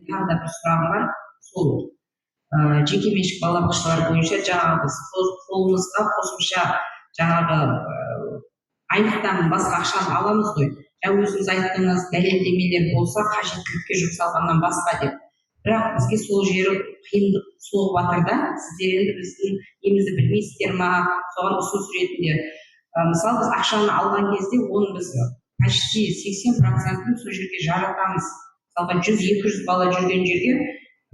тағы да бір сұрағым бар. Сол жекеменшік балабақшалар бойынша жаңағы біз қолымызға қосымша жаңағы айлықтан басқа ақшаны аламыз ғой. Жаңа өзіңіз айттыңыз, дәлелдемелер болса қажеттілікке жұмсалғаннан басқа деп. Бірақ бізге сол жері қиындық соғып жатыр да. Сіздер енді біздің немізді білмейсіздер ма? Соған ұсыныс ретінде. Мысалы біз ақшаны алған кезде оны біз почти 80%-ын сол жерге жаратамыз. Мысалға 100-200 бала жүрген жерге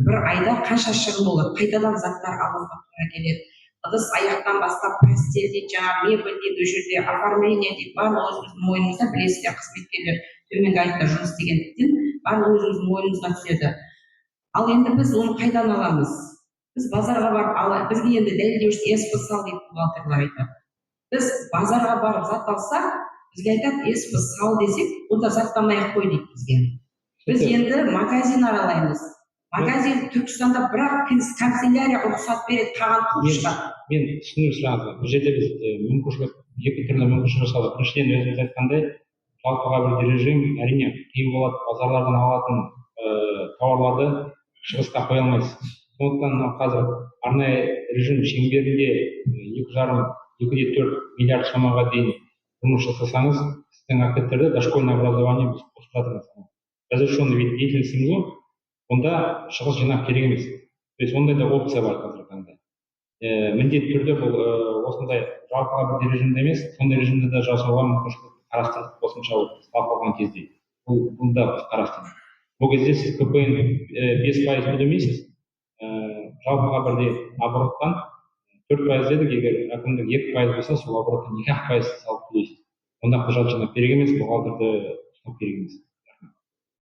бір айда қанша шығын болады, қайтадан заттар алуға тура келеді. Ыдыс аяқтан бастап постель дейді, жаңағы мебель дейді, ол жерде оформление дейді, барлығы өзіміздің мойнымызда, білесіздер, қызметкерлер төменгі айлықта жұмыс істегендіктен барлығы өзіміздің мойнымызға түседі. Ал енді біз оны қайдан аламыз? Біз базарға барып бізге енді дәлелдеу үшін СП сал дейді бухгалтерлар айтады. Біз базарға барып зат алсақ, бізге айтады СП сал десек, онда заттамай-ақ қой дейді бізге. Біз енді магазин аралаймыз. Магазин Түркістанда бірақ канцелярия рұқсат береді, қаған көп шығады. Мен түсініп сұрағым, бұл жерде біз мүмкіншілік, екі түрлі мүмкіншілік жасадық. Біріншіден өзіңіз айтқандай, жалпыға бір режим әрине қиын болады, базарлардан алатын тауарларды шығысқа қоя алмайсыз. Сондықтан қазір арнайы режим шеңберінде 2,5-2,4 миллиард шамаға дейін жұмыс жасасаңыз, сіздің активтерде дошкольное образование біз қосып жатырмыз. Разрешенный вид деятельности онда шығыс жинақ керек емес. То есть ондай да опция бар қазіргі таңда. Міндетті түрде бұл осындай жалпыға бір режимде емес, сондай режимде де жасауға мүмкіншілік қарастырдық қосымша талқылаған кезде. Бұл да қарастырдық. Бұл кезде сіз КПН 5% төлемейсіз, жалпыға бірде обороттан 4% дедік, егер әкімдік 2% болса, сол обороттан 2% салып төлейсіз. Онда құжат жинақ керек емес, бухгалтерді ұстау керек емес.